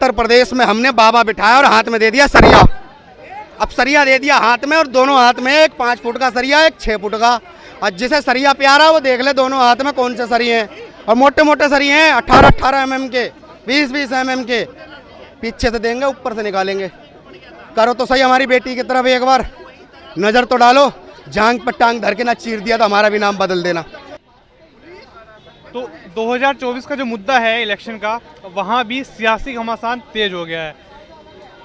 उत्तर प्रदेश में हमने बाबा बिठाया और हाथ में दे दिया सरिया। अब सरिया दे दिया हाथ में, और दोनों हाथ में एक 5 फुट का सरिया, एक 6 फुट का। और जिसे सरिया प्यारा वो देख ले दोनों हाथ में कौन से सरिये हैं। और मोटे मोटे सरिये हैं 18-18 mm के, 20-20 mm के। पीछे से देंगे, ऊपर से निकालेंगे। करो तो सही हमारी बेटी की तरफ एक बार नज़र तो डालो। जांग पर टांग धर के ना चीर दिया तो हमारा भी नाम बदल देना। तो 2024 का जो मुद्दा है इलेक्शन का, वहाँ भी सियासी घमासान तेज हो गया है।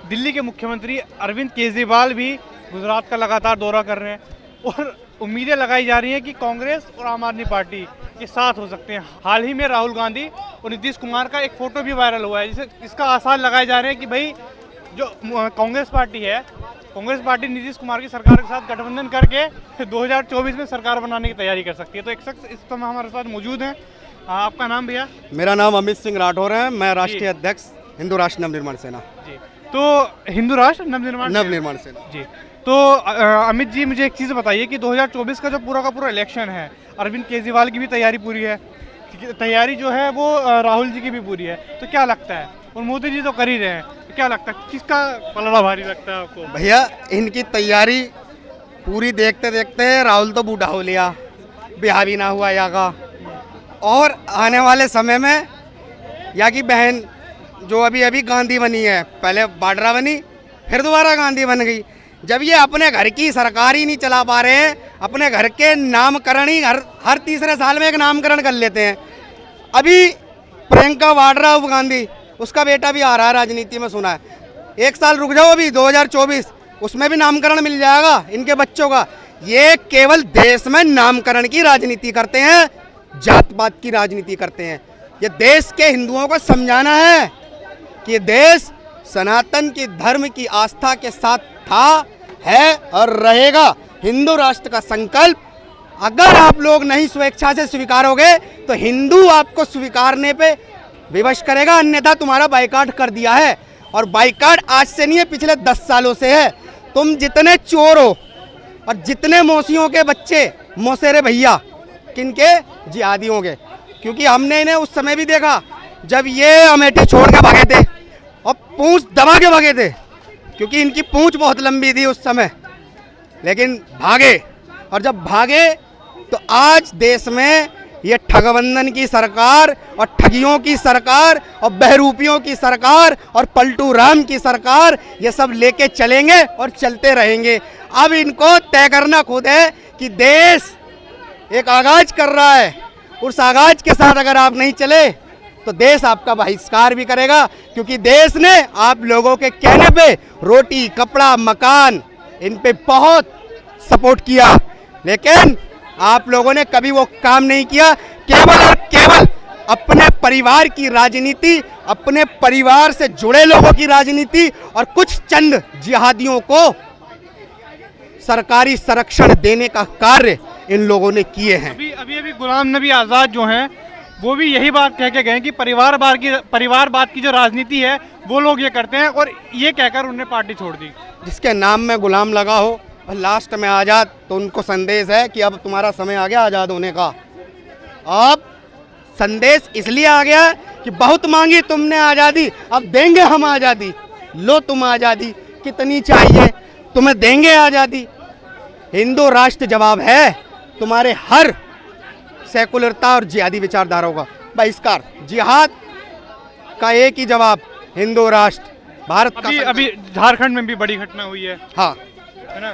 दिल्ली के मुख्यमंत्री अरविंद केजरीवाल भी गुजरात का लगातार दौरा कर रहे हैं और उम्मीदें लगाई जा रही हैं कि कांग्रेस और आम आदमी पार्टी के साथ हो सकते हैं। हाल ही में राहुल गांधी और नीतीश कुमार का एक फोटो भी वायरल हुआ है, जिसे इसका आसार लगाए जा रहे हैं कि भाई जो कांग्रेस पार्टी है, कांग्रेस पार्टी नीतीश कुमार की सरकार के साथ गठबंधन करके 2024 में सरकार बनाने की तैयारी कर सकती है। तो एक शख्स इस समय हमारे साथ मौजूद हैं। आपका नाम भैया? मेरा नाम अमित सिंह राठौर है, मैं राष्ट्रीय अध्यक्ष हिंदू राष्ट्र नवनिर्माण सेना। जी, तो हिंदू राष्ट्र नवनिर्माण सेना जी। तो अमित जी, मुझे एक चीज़ बताइए कि 2024 का जो पूरा का पूरा इलेक्शन है, अरविंद केजरीवाल की भी तैयारी पूरी है, तैयारी जो है वो राहुल जी की भी पूरी है, तो क्या लगता है, और मोदी जी तो कर ही रहे हैं, तो क्या लगता है किसका पलड़ा भारी लगता है आपको? भैया इनकी तैयारी पूरी देखते देखते राहुल तो बूढ़ा हो लिया, ब्याह भी ना हुआ या का। और आने वाले समय में या की बहन जो अभी अभी गांधी बनी है, पहले बाड्रा बनी फिर दोबारा गांधी बन गई। जब ये अपने घर की सरकार ही नहीं चला पा रहे हैं, अपने घर के नामकरण ही हर तीसरे साल में एक नामकरण कर लेते हैं। अभी प्रियंका वाड्रा उप गांधी, उसका बेटा भी आ रहा है राजनीति में, सुना है। 1 साल रुक जाओ, अभी 2024 उसमें भी नामकरण मिल जाएगा इनके बच्चों का। ये केवल देश में नामकरण की राजनीति करते हैं, जात पात की राजनीति करते हैं। ये देश के हिंदुओं को समझाना है कि देश सनातन की धर्म की आस्था के साथ था, है और रहेगा। हिंदू राष्ट्र का संकल्प अगर आप लोग नहीं स्वेच्छा से स्वीकारोगे तो हिंदू आपको स्वीकारने पे विवश करेगा, अन्यथा तुम्हारा बाइकाट कर दिया है। और बाइकाट आज से नहीं है, पिछले 10 सालों से है। तुम जितने चोर हो और जितने मौसियों के बच्चे, मौसेरे भैया किनके, जिहादियों के, क्योंकि हमने इन्हें उस समय भी देखा जब ये अमेठी छोड़ के भागे थे और पूंछ दबा के भागे थे, क्योंकि इनकी पूंछ बहुत लंबी थी उस समय, लेकिन भागे। और जब भागे तो आज देश में ये ठगबंधन की सरकार और ठगियों की सरकार और बहरूपियों की सरकार और पलटू राम की सरकार, ये सब लेके चलेंगे और चलते रहेंगे। अब इनको तय करना खुद है कि देश एक आगाज कर रहा है, उस आगाज के साथ अगर आप नहीं चले तो देश आपका बहिष्कार भी करेगा, क्योंकि देश ने आप लोगों के कहने पे रोटी, कपड़ा, मकान इन पे बहुत सपोर्ट किया, लेकिन आप लोगों ने कभी वो काम नहीं किया। केवल और केवल अपने परिवार की राजनीति, अपने परिवार से जुड़े लोगों की राजनीति और कुछ चंद जिहादियों को सरकारी संरक्षण देने का कार्य इन लोगों ने किए हैं। अभी गुलाम नबी आज़ाद जो हैं वो भी यही बात कह के गए कि परिवारवाद की जो राजनीति है वो लोग ये करते हैं, और ये कहकर उन्होंने पार्टी छोड़ दी। जिसके नाम में गुलाम लगा हो और लास्ट में आज़ाद, तो उनको संदेश है कि अब तुम्हारा समय आ गया आज़ाद होने का। अब संदेश इसलिए आ गया कि बहुत मांगी तुमने आज़ादी, अब देंगे हम आज़ादी। लो तुम आज़ादी, कितनी चाहिए, तुम्हें देंगे आज़ादी। हिंदू राष्ट्र जवाब है तुम्हारे हर सेकुलरता और जिहादी विचारधाराओं का बहिष्कार। जिहाद का एक ही जवाब, हिंदू राष्ट्र। भारत का अभी झारखंड में भी बड़ी घटना हुई है। हाँ, है ना?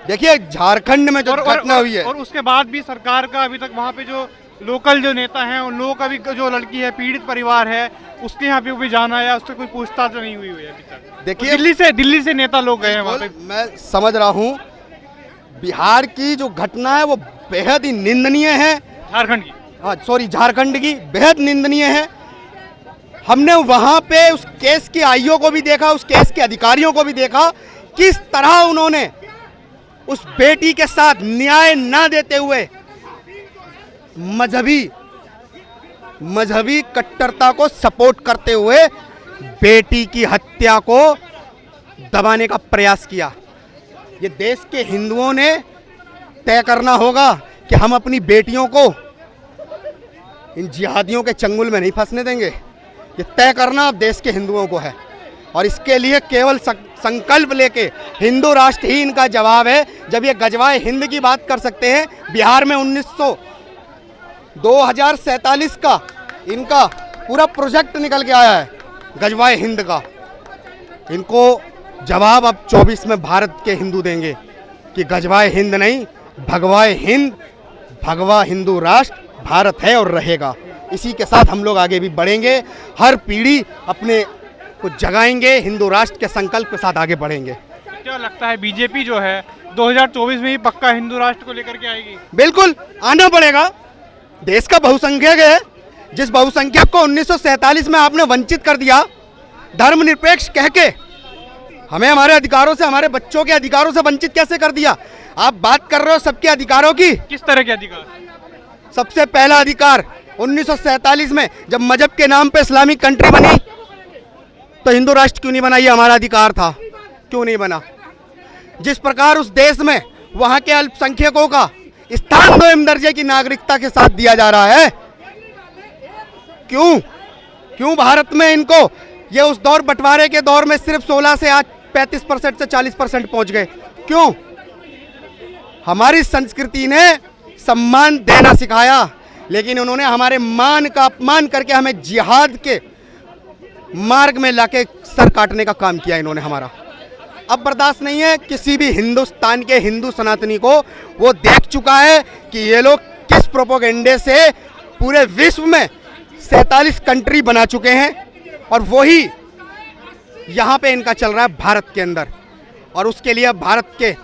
देखिए झारखंड में जो घटना हुई है, और उसके बाद भी सरकार का अभी तक वहाँ पे जो लोकल जो नेता हैं उन लोगों का भी, जो लड़की है, पीड़ित परिवार है, उसके यहाँ पे भी जाना है, उससे कोई पूछताछ नहीं हुई है अभी तक। देखिए दिल्ली से नेता लोग गए हैं वहाँ पे। मैं समझ रहा हूँ, बिहार की जो घटना है वो बेहद ही निंदनीय है। झारखंड की बेहद निंदनीय है। हमने वहाँ पे उस केस के आईओ को भी देखा, उस केस के अधिकारियों को भी देखा, किस तरह उन्होंने उस बेटी के साथ न्याय ना देते हुए मजहबी कट्टरता को सपोर्ट करते हुए बेटी की हत्या को दबाने का प्रयास किया। ये देश के हिंदुओं ने तय करना होगा कि हम अपनी बेटियों को इन जिहादियों के चंगुल में नहीं फंसने देंगे। ये तय करना अब देश के हिंदुओं को है। और इसके लिए केवल संकल्प लेके हिंदू राष्ट्र ही इनका जवाब है। जब ये गजवाए हिंद की बात कर सकते हैं, बिहार में 2047 का इनका पूरा प्रोजेक्ट निकल के आया है गजवाए हिंद का। इनको जवाब अब 24 में भारत के हिंदू देंगे कि गजवाए हिंद नहीं, भगवाए हिंद, भगवा हिंदू राष्ट्र भारत है और रहेगा। इसी के साथ हम लोग आगे भी बढ़ेंगे, हर पीढ़ी अपने को जगाएंगे, हिंदू राष्ट्र के संकल्प के साथ आगे बढ़ेंगे। क्या लगता है बीजेपी जो है 2024 में ही पक्का हिंदू राष्ट्र को लेकर के आएगी? बिल्कुल आना पड़ेगा। देश का बहुसंख्यक है, जिस बहुसंख्यक को 1947 में आपने वंचित कर दिया धर्मनिरपेक्ष कह के, हमें हमारे अधिकारों से, हमारे बच्चों के अधिकारों से वंचित कैसे कर दिया? आप बात कर रहे हो सबके अधिकारों की। किस तरह के अधिकार? सबसे पहला अधिकार 1947 में जब मजहब के नाम पे इस्लामिक कंट्री बनी तो हिंदू राष्ट्र क्यों नहीं बना? ये हमारा अधिकार था, क्यों नहीं बना? जिस प्रकार उस देश में वहां के अल्पसंख्यकों का स्थान 2 दर्जे की नागरिकता के साथ दिया जा रहा है, क्यों भारत में इनको ये उस दौर बंटवारे के दौर में सिर्फ 16 से आज 35% से 40% पहुंच गए? क्यों? हमारी संस्कृति ने सम्मान देना सिखाया, लेकिन उन्होंने हमारे मान का अपमान करके हमें जिहाद के मार्ग में लाके सर काटने का काम किया इन्होंने हमारा। अब बर्दाश्त नहीं है किसी भी हिंदुस्तान के हिंदू सनातनी को। वो देख चुका है कि ये लोग किस प्रोपोगेंडे से पूरे विश्व में 47 कंट्री बना चुके हैं, और वही यहाँ पे इनका चल रहा है भारत के अंदर। और उसके लिए भारत के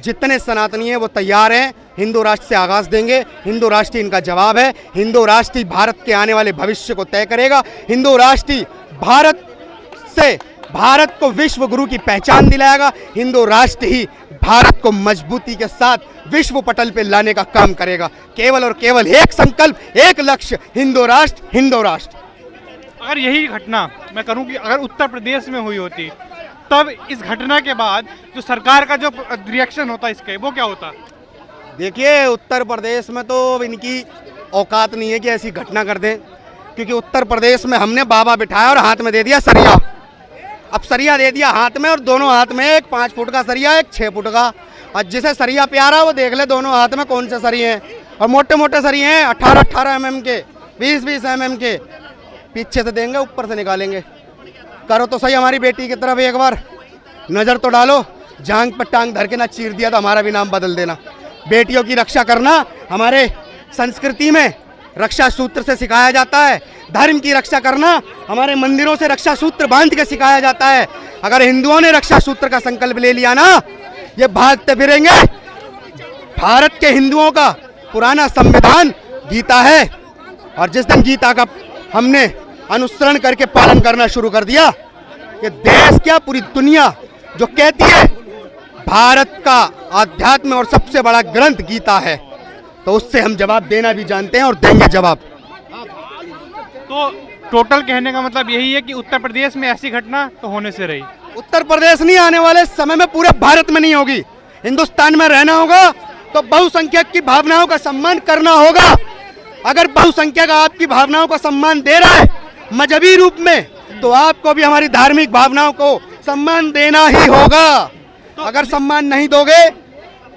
जितने सनातनी हैं वो तैयार हैं, हिंदू राष्ट्र से आगाज देंगे। हिंदू राष्ट्र इनका जवाब है। हिंदू राष्ट्र ही भारत के आने वाले भविष्य को तय करेगा। हिंदू राष्ट्र ही भारत को विश्व गुरु की पहचान दिलाएगा। हिंदू राष्ट्र ही भारत को मजबूती के साथ विश्व पटल पे लाने का काम करेगा। केवल और केवल एक संकल्प, एक लक्ष्य, हिंदू राष्ट्र, हिंदू राष्ट्र। अगर यही घटना मैं करूं कि अगर उत्तर प्रदेश में हुई होती, तब इस घटना के बाद जो सरकार का जो रिएक्शन होता इसके, वो क्या होता? देखिए, उत्तर प्रदेश में तो इनकी औकात नहीं है कि ऐसी घटना कर दें, क्योंकि उत्तर प्रदेश में हमने बाबा बिठाया और हाथ में दे दिया सरिया। अब सरिया दे दिया हाथ में, और दोनों हाथ में एक 5 फुट का सरिया, एक 6 फुट का। और जिसे सरिया प्यारा वो देख ले दोनों हाथ में कौन से सरिये हैं। और मोटे मोटे सरिये हैं 18-18 mm के, 20-20 mm के। पीछे से देंगे, ऊपर से निकालेंगे। करो तो सही हमारी बेटी की तरफ एक बार नज़र तो डालो। जांग पर टांग धर के ना चीर दिया तो हमारा भी नाम बदल देना। बेटियों की रक्षा करना हमारे संस्कृति में रक्षा सूत्र से सिखाया जाता है। धर्म की रक्षा करना हमारे मंदिरों से रक्षा सूत्र बांध के सिखाया जाता है। अगर हिंदुओं ने रक्षा सूत्र का संकल्प ले लिया ना, ये भागते फिरेंगे। भारत के हिंदुओं का पुराना संविधान गीता है, और जिस दिन गीता का हमने अनुसरण करके पालन करना शुरू कर दिया, ये देश क्या पूरी दुनिया जो कहती है भारत का आध्यात्म और सबसे बड़ा ग्रंथ गीता है, तो उससे हम जवाब देना भी जानते हैं और देंगे जवाब। तो टोटल कहने का मतलब यही है कि उत्तर प्रदेश में ऐसी घटना तो होने से रही। उत्तर प्रदेश नहीं, आने वाले समय में पूरे भारत में नहीं होगी। हिंदुस्तान में रहना होगा तो बहुसंख्यक की भावनाओं का सम्मान करना होगा। अगर बहुसंख्यक आपकी भावनाओं का सम्मान दे रहा है मजहबी रूप में, तो आपको भी हमारी धार्मिक भावनाओं को सम्मान देना ही होगा। अगर सम्मान नहीं दोगे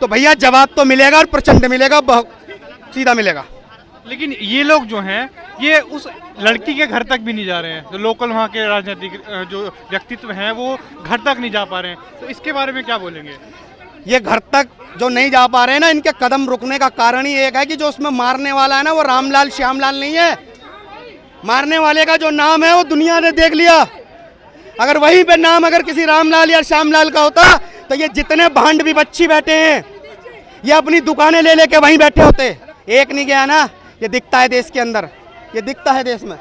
तो भैया जवाब तो मिलेगा, और प्रचंड मिलेगा, सीधा मिलेगा। लेकिन ये लोग जो हैं ये उस लड़की के घर तक भी नहीं जा रहे हैं। जो लोकल वहाँ के राजनीतिक जो व्यक्तित्व हैं वो घर तक नहीं जा पा रहे हैं, तो इसके बारे में क्या बोलेंगे? ये घर तक जो नहीं जा पा रहे हैं ना, इनके कदम रुकने का कारण ही एक है कि जो उसमें मारने वाला है ना, वो रामलाल श्यामलाल नहीं है। मारने वाले का जो नाम है वो दुनिया ने देख लिया। अगर वहीं पे नाम अगर किसी रामलाल या श्यामलाल का होता तो ये जितने भांड भी बच्ची बैठे हैं ये अपनी दुकानें ले लेके वहीं बैठे होते। एक नहीं गया ना, ये दिखता है देश के अंदर, ये दिखता है देश में।